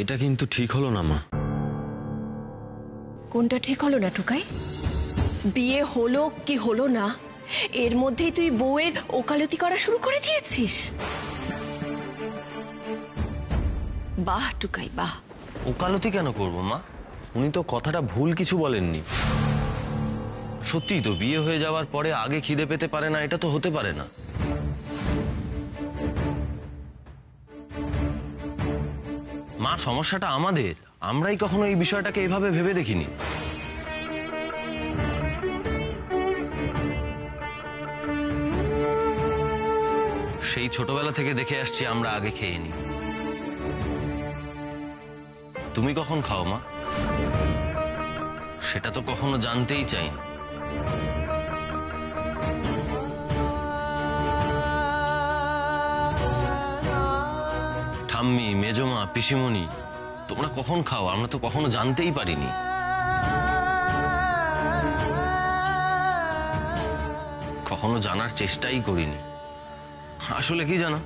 এটা কিন্তু ঠিক হলো না মা। কোনটা ঠিক হলো না টুকাই? বিয়ে হলো কি হলো না এর মধ্যেই তুই বউয়ের ওকালতি করা শুরু করে দিয়েছিস। বাহ টুকাই বাহ। ওকালতি কেন করব মা? উনি তো কথাটা ভুল কিছু বলেননি। সত্যিই তো বিয়ে হয়ে যাওয়ার পরে আগে খিদে পেতে পারে না, এটা তো হতে পারে না। মা, সমস্যাটা আমাদের, আমরাই কখনো এই বিষয়টাকে এভাবে ভেবে দেখিনি। সেই ছোটবেলা থেকে দেখে আসছি আমরা আগে খেয়ে নিই। তুমি কখন খাও মা? সেটা তো কখনো জানতেই চাই না। ঠাম্মি, মেজমা, পিসিমণি, তোমরা কখন খাও আমরা তো কখনো জানতেই পারিনি। কখনো জানার চেষ্টাই করিনি। আসলে কি জানো,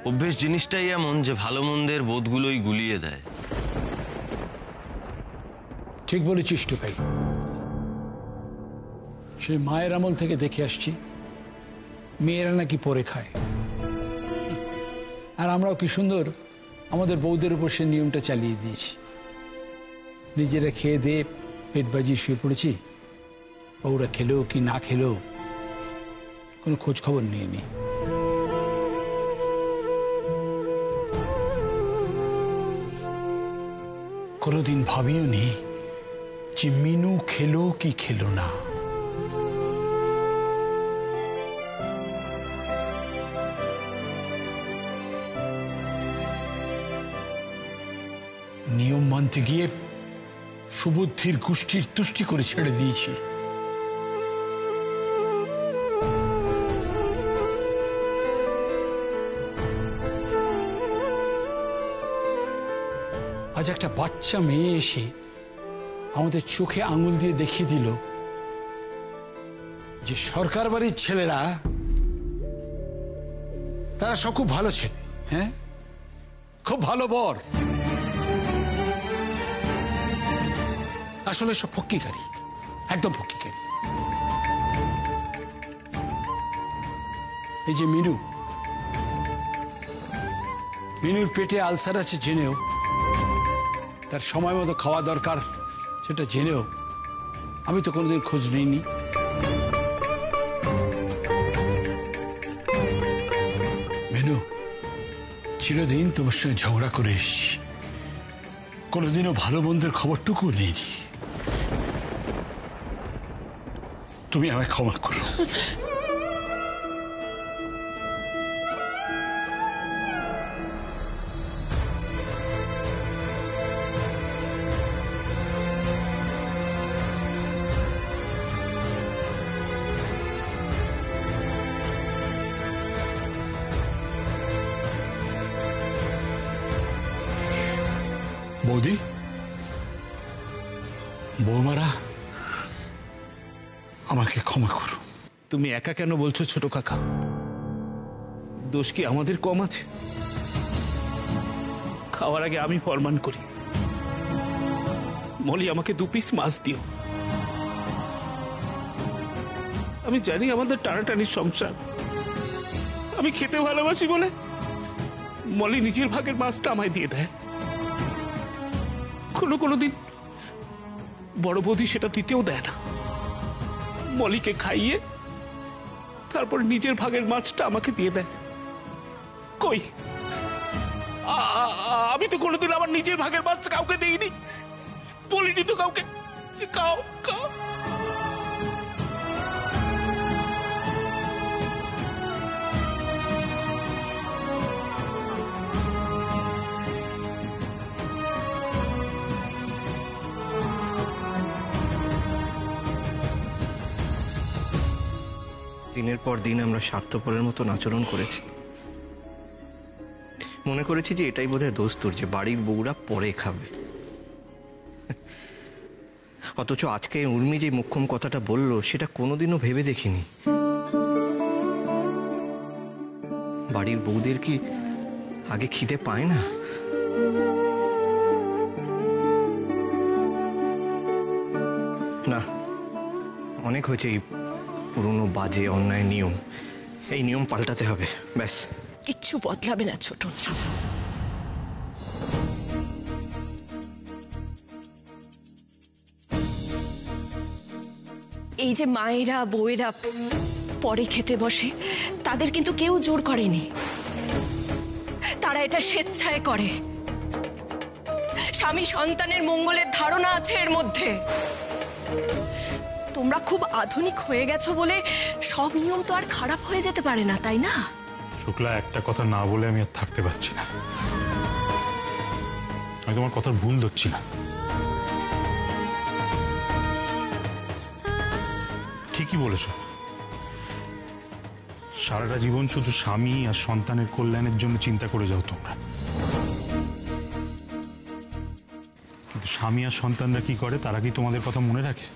অভ্যেস জিনিসটাই এমন যে ভালো মন্দের বোধগুলোই গুলিয়ে দেয়। ঠিক বলেছিস টুকাই। সেই মায়ের আমল থেকে দেখে আসছি মেয়েরা নাকি পরে খায়, আর আমরাও কি সুন্দর আমাদের বউদের উপর সে নিয়মটা চালিয়ে দিয়েছি। নিজেরা খেয়ে দিয়ে পেট বাজিয়ে শুয়ে পড়েছি, বউরা খেলো কি না খেলো কোনো খোঁজ খবর নিইনি। কোনোদিন ভাবিও নি যে মিনু খেলো কি খেলো না। নিয়ম মানতে গিয়ে সুবুদ্ধির গোষ্ঠীর তুষ্টি করে ছেড়ে দিয়েছি। আজ একটা বাচ্চা মেয়ে এসে আমাদের চোখে আঙুল দিয়ে দেখিয়ে দিল যে সরকার বাড়ির ছেলেরা তারা সব খুব ভালো ছেলে, হ্যাঁ খুব ভালো বর। আসলে সব ফক্কিকারী, একদম ফক্কিকারী। এই যে মিনু, মিনুর পেটে আলসার আছে জেনেও, তার সময় মতো খাওয়া দরকার সেটা জেনেও আমি তো কোনোদিন খোঁজ নিইনি। মিনু, চিরদিন তোমার সঙ্গে ঝগড়া করে এসেছি, কোনোদিনও ভালো মন্দের খবরটুকু নেইনি। তুমি আমায় ক্ষমা করো। বৌদি, বৌমারা, আমাকে ক্ষমা করো। তুমি একা কেন বলছো ছোট কাকা? দোষ কি আমাদের কম আছে? খাওয়ার আগে আমি ফরমান করি, মলি আমাকে 2 পিস মাছ দিও। আমি জানি আমাদের টানাটানির সংসার, আমি খেতে ভালোবাসি বলে মলি নিজের ভাগের মাছটা আমায় দিয়ে দেয়। কোনো দিন বড় বৌদি সেটা দিতেও দেয় না, মলিকে খাইয়ে তারপর নিজের ভাগের মাছটা আমাকে দিয়ে দেয়। কই, আমি তো কোনোদিন আমার নিজের ভাগের মাছ কাউকে দেইনি, বলিনি তো কাউকে যে খাও খাও। দিনের পর দিন আমরা স্বার্থপরের মতো আচরণ করেছি। মনে করেছি যে এটাই বোধহয় দোস্তুর, যে বাড়ির বউরা পরে খাবে। অথচ আজকে উর্মি যে মোক্ষম কথাটা বলল সেটা কোনোদিনও ভেবে দেখিনি। বাড়ির বউদের কি আগে খিদে পায় না? অনেক হয়েছে এই পুরনো বাজে অন্যায় নিয়ম। এই নিয়ম পাল্টাতে হবে, ব্যাস। কিচ্ছু বদলাবে না ছোটন। এই যে মায়েরা বউয়েরা পরে খেতে বসে, তাদের কিন্তু কেউ জোর করেনি, তারা এটা স্বেচ্ছায় করে। স্বামী সন্তানের মঙ্গলের ধারণা আছে এর মধ্যে। তোমরা খুব আধুনিক হয়ে গেছো বলে সব নিয়ম তো আর খারাপ হয়ে যেতে পারে না, তাই না? শুক্লা, একটা কথা না বলে আমি আর থাকতে পারছি না। আমি তোমার কথার ভুল ধরছি না। ঠিকই বলেছ, সারাটা জীবন শুধু স্বামী আর সন্তানের কল্যাণের জন্য চিন্তা করে যাও তোমরা। কিন্তু স্বামী আর সন্তানরা কি করে, তারা কি তোমাদের কথা মনে রাখে?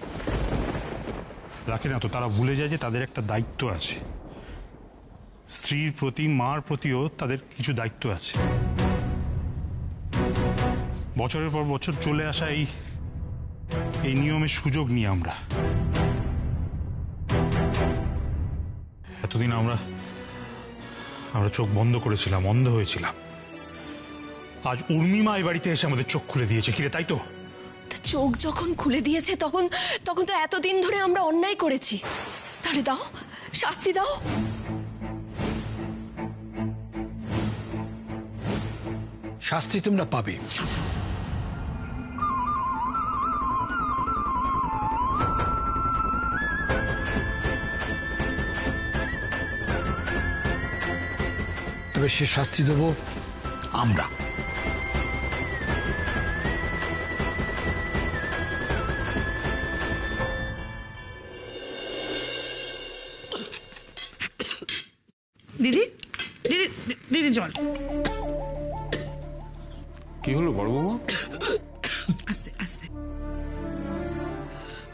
রাখে না তো। তারা ভুলে যায় যে তাদের একটা দায়িত্ব আছে। স্ত্রীর প্রতি, মার প্রতিও তাদের কিছু দায়িত্ব আছে। বছরের পর বছর চলে আসা এই নিয়মের সুযোগ নিয়ে আমরা এতদিন আমরা চোখ বন্ধ করেছিলাম, অন্ধ হয়েছিলাম। আজ উর্মিমা এই বাড়িতে এসে আমাদের চোখ খুলে দিয়েছে। কিরে, তাই তো? চোখ যখন খুলে দিয়েছে তখন তো এতদিন ধরে আমরা অন্যায় করেছি। তাহলে দাও, শাস্তি দাও। শাস্তি তোমরা পাবে। তবে সে শাস্তি দেব আমরা। দিদি দিদি দিদি জল। কি হলো বড় বৌমা? আস্তে আস্তে।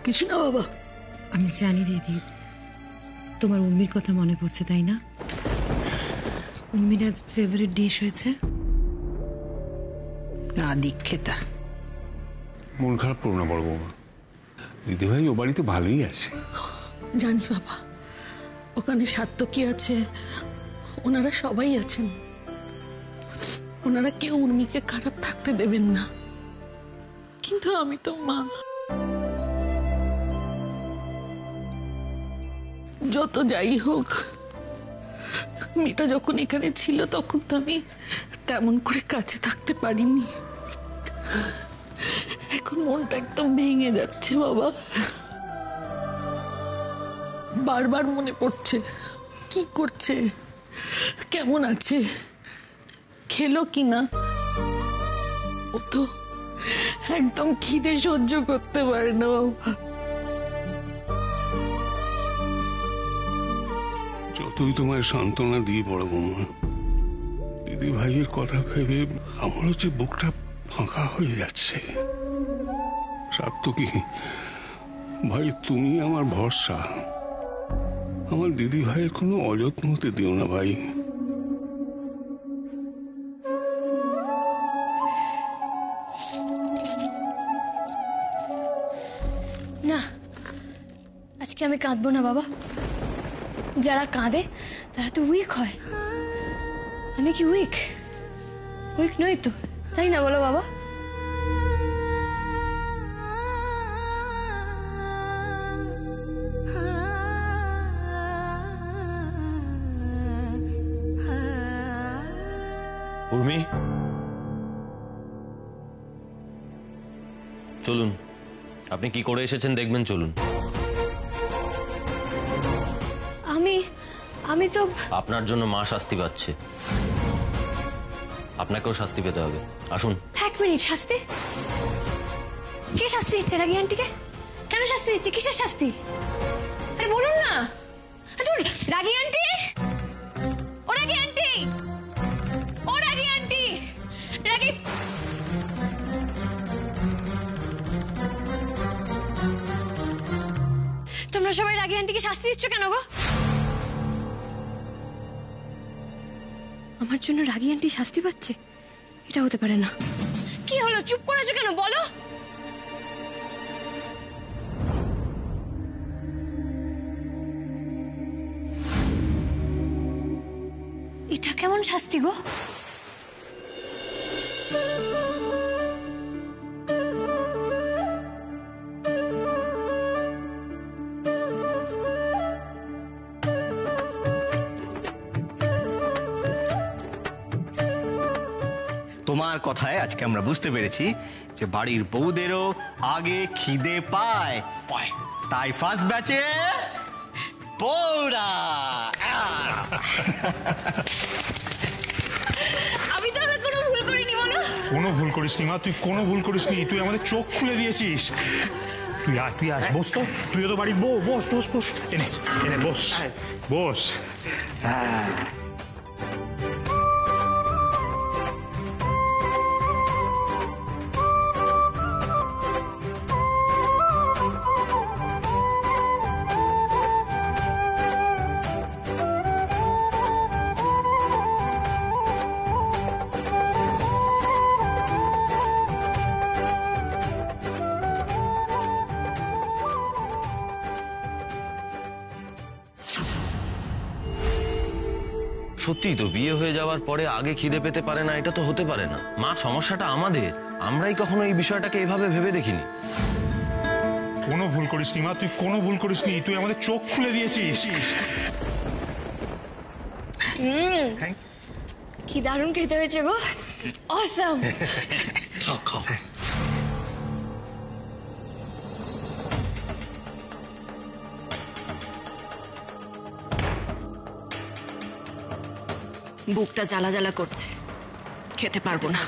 কিছু না বাবা। আমি জানি দিদি, তোমার উর্মির কথা মনে পড়ছে, তাই না? উর্মির আজ ফেভারিট ডিশ হয়েছে না দীক্ষিতা। মন খারাপ করো না বড় বৌমা, দিদি ভাই ও বাড়িতে ভালোই আছে। জানি বাবা, ওখানে সাত্তকী আছে, ওনারা সবাই আছেন। ওনারা কেউ উর্মিকে খারাপ থাকতে দেবেন না। কিন্তু আমি তো মা, যত যাই হোক, মেয়েটা যখন এখানে ছিল তখন তো আমি তেমন করে কাছে থাকতে পারিনি। এখন মনটা একদম ভেঙে যাচ্ছে বাবা। বারবার মনে পড়ছে কি করছে, কেমন আছে, খেলো কিনা। ও তো একদম খিদে সহ্য করতে পারে না বাবা। যতই তোমায় সান্ত্বনা দিই বড় বৌমা, দিদি ভাইয়ের কথা ভেবে আমার হচ্ছে বুকটা ফাঁকা হয়ে যাচ্ছে। সাত্তকী ভাই, তুমি আমার ভরসা। আমার দিদি ভাইয়ের কোনো অযত্ন হতে দিও না ভাই। না, আজকে আমি কাঁদবো না বাবা। যারা কাঁদে তারা তো উইক হয়। আমি কি উইক নই তো, তাই না বলো বাবা? উর্মি, চলুন। আপনি কি করে এসেছেন দেখবেন, চলুন। আমি তো আপনার জন্য মা শাস্তি পাচ্ছে, আপনাকেও শাস্তি পেতে হবে। আসুন। এক মিনিট, শাস্তি? কে শাস্তি দিচ্ছে রাগী আন্টিকে? কেন শাস্তি দিচ্ছে? কিসের শাস্তি? আরে বলুন না। রাগী আন্টি, ও রাগী আন্টি, ও রাগী আন্টি, রাগী। তোমরা সবাই রাগী আন্টিকে শাস্তি দিচ্ছ কেন গো? আমার জন্য রাগী আন্টি শাস্তি পাচ্ছে? এটা হতে পারে না। কি হলো, চুপ করেছো কেন বলো? এটা কেমন শাস্তি গো? তোমার কথায় আজকে আমরা বুঝতে পেরেছি যে বাড়ির বউদেরও আগে খিদে পায়, তাই ফার্স্ট ব্যাচে বউরা। আমি তো আর কোনো ভুল করিনি বলো। কোনো ভুল করিস নি মা, তুই কোনো ভুল করিস নি, তুই আমাদের চোখ খুলে দিয়েছিস। তুই আয় বস তো, তুইও তো বাড়ির বউ, বস বস বস, এনে এনে বস বস। সত্যি তো, বিয়ে হয়ে যাওয়ার পরে আগে খিদে পেতে পারে না, এটা তো হতে পারে না। মা, সমস্যাটা আমাদের, আমরাই কখনো এই বিষয়টাকে এভাবে ভেবে দেখিনি। কোনো ভুল করিস নি মা, তুই কোনো ভুল করিস নি, তুই আমাদের চোখ খুলে দিয়েছিস। কি দারুণ খেতে হয়েছে গো, অসাম। খাও খাও। বুকটা জ্বালা জ্বালা করছে, খেতে পারবো না।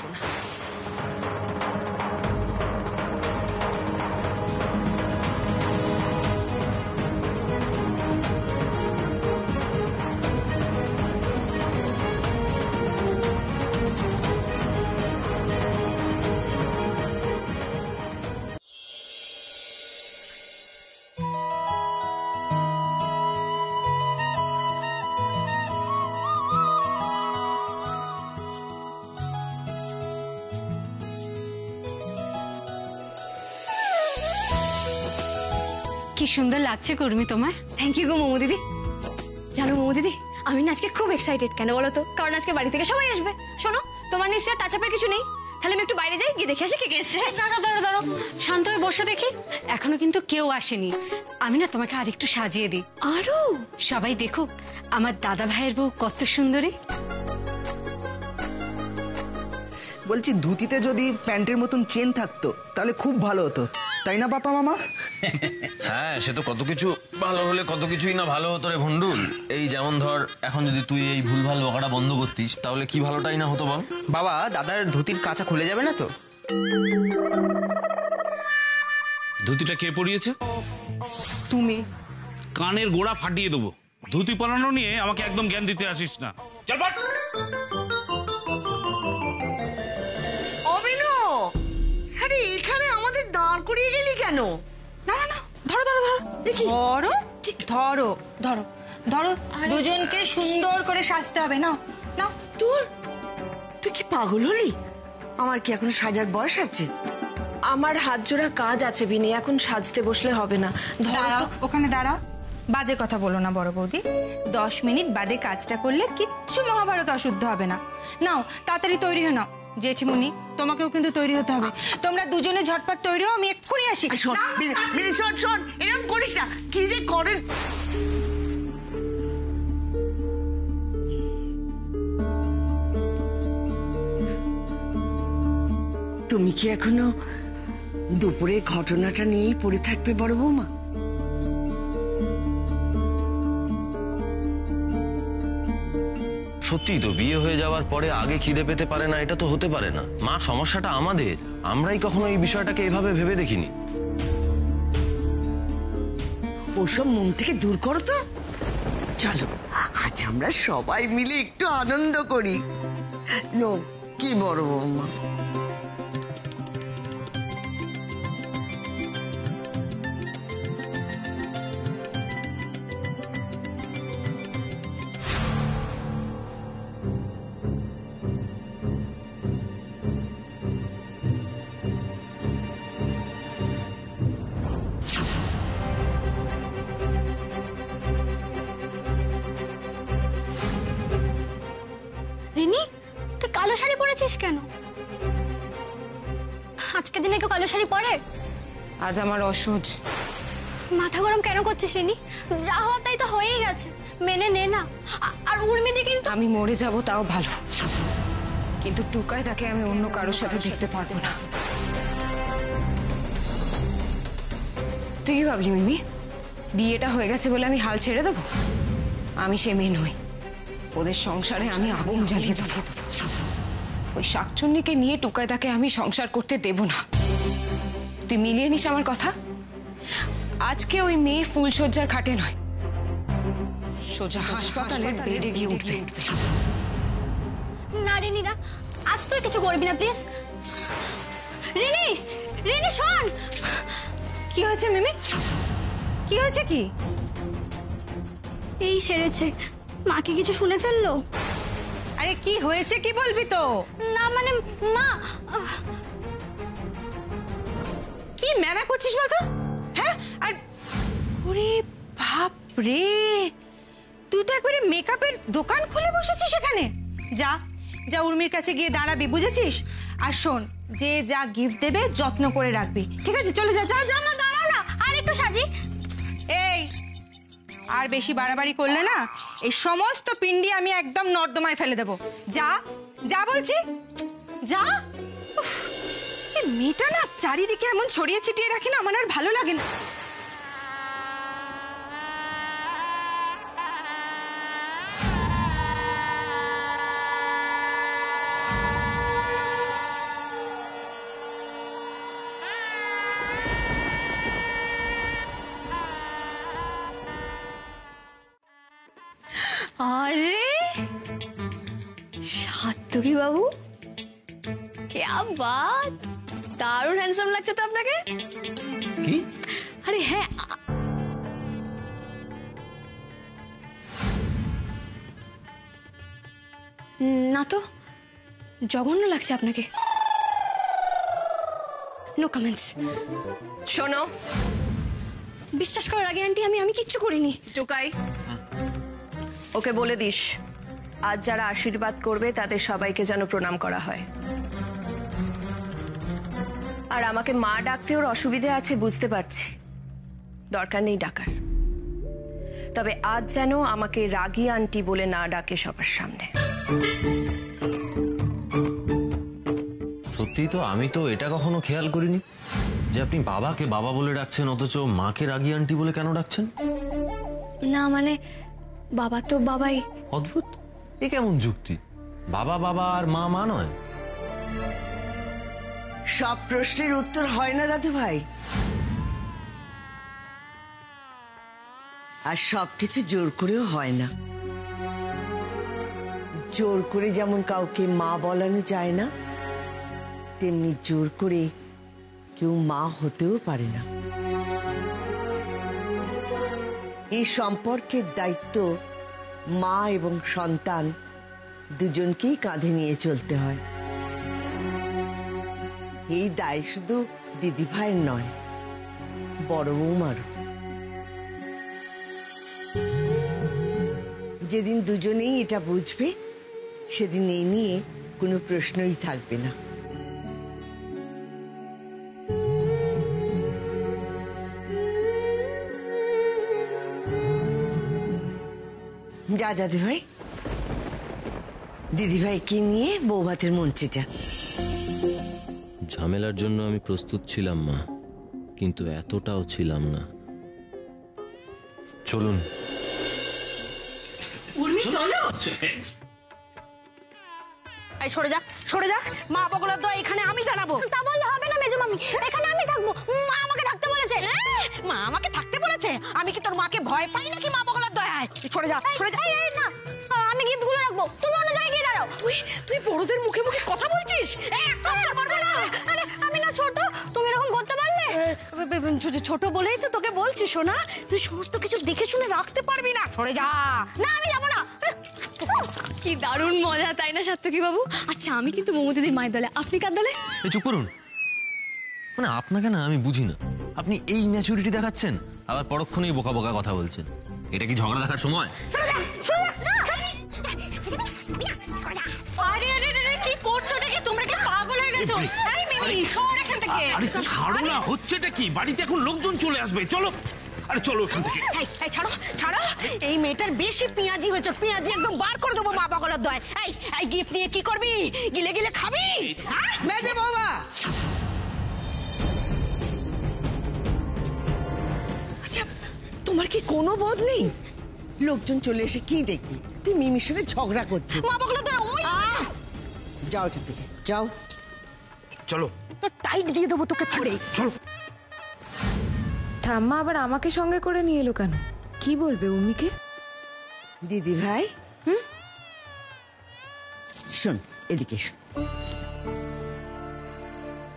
কি সুন্দর লাগছে কর্মী তোমার। থ্যাংক ইউ গো মোমো দিদি। জানো মোমো দিদি, আমি না আজকে খুব এক্সাইটেড। কেন বলো তো? কারণ আজকে বাড়ি থেকে সবাই আসবে। শোনো, তোমার নিশ্চয় টাচ আপের কিছু নেই, তাহলে আমি একটু বাইরে যাই, গিয়ে দেখে আসি কে কে এসছে। দাঁড়ো দাঁড়ো দাঁড়ো, শান্ত হয়ে বসে দেখি। এখনো কিন্তু কেউ আসেনি। আমি না তোমাকে আরেকটু সাজিয়ে দিই। আরো সবাই দেখুক আমার দাদা ভাইয়ের বউ কত সুন্দরী। বলছি, ধুতিতে যদি প্যান্টের মতন চেন থাকতো তাহলে খুব ভালো হতো, তাই না পাপা মামা? হ্যাঁ, সে তো কত কিছু ভালো হলে কত কিছুই না ভালো হতো রে ভন্ডুল। এই যেমন ধর, এখন যদি তুই এই ভুলভাল বকাটা বন্ধ করতিস তাহলে কি ভালোটাই না হতো বল। বাবা, দাদার ধুতির কাঁচা খুলে যাবে না তো? ধুতিটা কে পরিয়েছে? তুমি। কানের গোড়া ফাটিয়ে দেবো। ধুতি পরানো নিয়ে আমাকে একদম জ্ঞান দিতে আসিস না। চল পাট। আরে এখানে আমাদের দাঁড় করিয়ে গেলি কেন? না না না, ধরো ধরো ধরো ধরো, ঠিক ধরো ধরো ধরো। দুজনকে সুন্দর করে সাজতে হবে। নাও নাও। তুই কি পাগল হলি? আমার কি এখন সাজার বয়স আছে? আমার হাত জোড়া কাজ আছে বিনি, এখন সাজতে বসলে হবে না। ধরো, ওখানে দাঁড়াও। বাজে কথা বলো না বড় বৌদি। 10 মিনিট বাদে কাজটা করলে কিচ্ছু মহাভারত অশুদ্ধ হবে না। নাও তাড়াতাড়ি তৈরি হয়ে নাও। জেঠিমুনি, তোমাকেও কিন্তু তৈরি হতে হবে। তোমরা দুজনে ঝটপট তৈরি হও, আমি এক্ষুনি আসি। শোন, এরকম করিস না, কি যে করেন। তুমি কি এখনো দুপুরের ঘটনাটা নিয়েই পড়ে থাকবে বড় বৌমা? সত্যি তো, বিয়ে হয়ে যাওয়ার পরে আগে খিদে পেতে পারে না, এটা তো হতে পারে না। মা, সমস্যাটা আমাদের, আমরাই কখনো এই বিষয়টাকে এভাবে ভেবে দেখিনি। ওসব মন থেকে দূর করো তো। চলো আজ আমরা সবাই মিলে একটু আনন্দ করি। নো, কি বড় বৌমা? তুই কালো শাড়ি পরেছিস কেন? আজকে দিনে কেউ কালো শাড়ি পরে? আজ আমার অসহ্য। মাথা গরম কেন করছিস রেনি? যা হওয়ার তাই তো হয়েই গেছে, মেনে নে না। আর উর্মিদি কিন্তু আমি মরে যাব তাও ভালো, কিন্তু টুকায় তাকে আমি অন্য কারোর সাথে দেখতে পারবো না। তুই কি ভাবলি মিমি, বিয়েটা হয়ে গেছে বলে আমি হাল ছেড়ে দেবো? আমি সে মেয়ে নই। ওদের সংসারে আমি আগুন জ্বালিয়ে দেবো। ওই শাকচুন্নিকে নিয়ে টুকায় তাকে আমি সংসার করতে দেব না। তুই মিলিয়ে নিস আমার কথা। আজকে ওই মেয়ে ফুলসজ্জার খাটে নয়, সোজা হাসপাতালের বেডে গিয়ে উঠবে। না রেনি না, আজ তুই কিছু করবি না প্লিজ। রেনি, রেনি শোন। কি হয়েছে মিমি? কি হয়েছে? কি এই সেরেছে, মাকে কিছু শুনে ফেললো। আরে কি হয়েছে কি বলবি তো? না মানে মা, কি ম্যামা করছিস বলতো? হ্যাঁ, আর ওরে বাপ রে, তুই তো একবারে মেকআপের দোকান খুলে বসেছিস এখানে। যা যা উর্মির কাছে গিয়ে দাঁড়াবি, বুঝেছিস? আর শোন, যে যা গিফট দেবে যত্ন করে রাখবি, ঠিক আছে? চলে যা যা যা। না দাঁড়াও না, আর একটু সাজি। এই, আর বেশি বাড়াবাড়ি করলে না এই সমস্ত পিন্ডি আমি একদম নর্দমায় ফেলে দেবো। যা যা বলছি, যা। উফ, এই মেয়েটা না চারিদিকে এমন ছড়িয়ে ছিটিয়ে রাখি না, আমার আর ভালো লাগে না। अरे সাত্তকি বাবু, क्या बात, দারুণ হ্যান্ডসাম লাগছে তো আপনাকে। কি? আরে হ্যাঁ, না তো জঘন্য লাগছে আপনাকে। No comments. শোনো, বিশ্বাস করার আগে আন্টি আমি কিচ্ছু করিনি। টুকাই, ওকে বলে দিস আজ যারা আশীর্বাদ করবে তাদের সবাইকে যেন প্রণাম করা হয়। আর আমাকে মা ডাকতে ওর অসুবিধে আছে বুঝতে পারছি, দরকার নেই ডাকার। তবে আজ যেন আমাকে রাগী আন্টি বলে না ডাকে সবার সামনে। সত্যি তো, আমি তো এটা কখনো খেয়াল করিনি যে আপনি বাবাকে বাবা বলে ডাকছেন, অথচ মাকে রাগী আন্টি বলে কেন ডাকছেন? না মানে বাবা তো বাবাই। অদ্ভুত, এ কেমন যুক্তি? বাবা বাবা আর মা মা নয়? সব প্রশ্নের উত্তর হয় না দাদু ভাই, আর সবকিছু জোর করেও হয় না। জোর করে যেমন কাউকে মা বলানো যায় না, তেমনি জোর করে কেউ মা হতেও পারে না। এই সম্পর্কের দায়িত্ব মা এবং সন্তান দুজনকেই কাঁধে নিয়ে চলতে হয়। এই দায় শুধু দিদি ভাইয়ের নয়, বড় বৌমারও। যেদিন দুজনেই এটা বুঝবে সেদিন এই নিয়ে কোনো প্রশ্নই থাকবে না। যা দাদু ভাই, দিদি ভাইকে নিয়ে বউ ভাতের মঞ্চে যা। ঝামেলার জন্য আমি প্রস্তুত ছিলাম মা, কিন্তু এতটাও ছিলাম না। চলুন। উর্মি চলো। এই সরে যা, সরে যা। মা বগলার দয় এখানে আমি দাঁড়াবো। তা বললে হবে না মেজো মামি, এখানে আমি থাকবো। মা আমাকে থাকতে বলেছে। মা আমাকে থাকতে বলেছে? আমি কি তোর মাকে ভয় পাই নাকি মা বগলার দয়? সরে যা, সরে যা। এই না, আমি গিফটগুলো রাখবো, তুমি অন্য জায়গায় গিয়ে দাঁড়াও। তুই বড়দের মুখে মুখে কথা বলছিস? আরে আমি না ছোট, তুমি এরকম করতে পারলে? ছোট বলেই তো তোকে বলছি শোনা, তুই সমস্ত কিছু দেখে শুনে রাখতে পারবি না। সরে যা। না আমি যাবো না। কি দারুণ মজা তাই না সাত্তকি বাবু? আচ্ছা আমি কিন্তু মোমো দিদির মায়ের দলে, আপনি কার দলে? চুপ করুন। মানে আপনাকে না আমি বুঝি না, আপনি এই ম্যাচুরিটি দেখাচ্ছেন আবার পরক্ষণেই বোকা বোকা কথা বলছেন। এটা কি ঝগড়া দেখার সময়? আরে আরে করেছো? এই মিমি, সর এখান থেকে। আরে ছাড়ো না, হচ্ছেটা কি? বাড়িতে এখন লোকজন চলে আসবে, চলো। আরে চলো এখান থেকে। এই ছাড়ো ছাড়ো, এই মেয়েটার বেশি পেঁয়াজি হয়েছে, পেঁয়াজি একদম বার করে দেবো মা পাগলের দয়। এই গিফট নিয়ে কি করবি? গিলে গিলে খাবি? মেজে বাবা, আচ্ছা তোমার কি কোনো বোধ নেই? লোকজন চলে এসে কি দেখবি? তুই মিমির সঙ্গে ঝগড়া করছিস। মা পাগলের দয়, ওই যাও এখান থেকে, যাও। চলো, টাইট দিয়ে দেবো তোকে পড়ে। চলো। ঠাম্মা আবার আমাকে সঙ্গে করে নিয়ে এলো কেন? কি বলবে উর্মিকে? দিদি ভাই, শোন এদিকে শোন,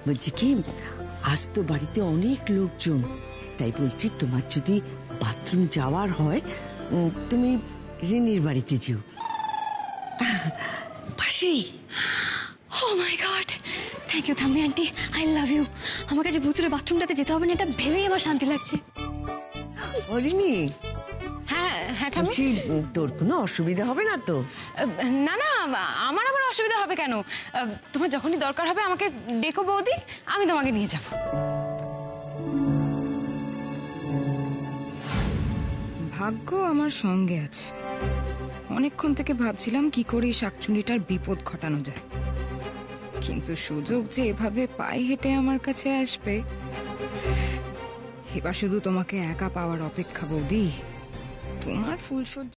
বলছি কি, আজ তো বাড়িতে অনেক লোকজন, তাই বলছি তোমার যদি বাথরুম যাওয়ার হয় তুমি রিনির বাড়িতে যেও, পাশেই। Oh my god, thank you থাম্মি আন্টি, আই লাভ ইউ। আমার কাছে ভুতুরে বাথরুমটাতে যেতে হবে না, এটা ভেবেই আমার শান্তি লাগছে। রিনি, হ্যাঁ হ্যাঁ ঠাম্মি। বলছি, তোর কোনো অসুবিধা হবে না তো? না না, আমার আবার অসুবিধা হবে কেন? তোমার যখনই দরকার হবে আমাকে ডেকো বৌদি, আমি তোমাকে নিয়ে যাব। ভাগ্য আমার সঙ্গে আছে। অনেকক্ষণ থেকে ভাবছিলাম কি করে এই শাকচুন্নিটার বিপদ ঘটানো যায়, কিন্তু সুযোগ যে এভাবে পায়ে হেঁটে আমার কাছে আসবে, এবার শুধু তোমাকে একা পাওয়ার অপেক্ষা বৌদি। তোমার ফুলসজ্জা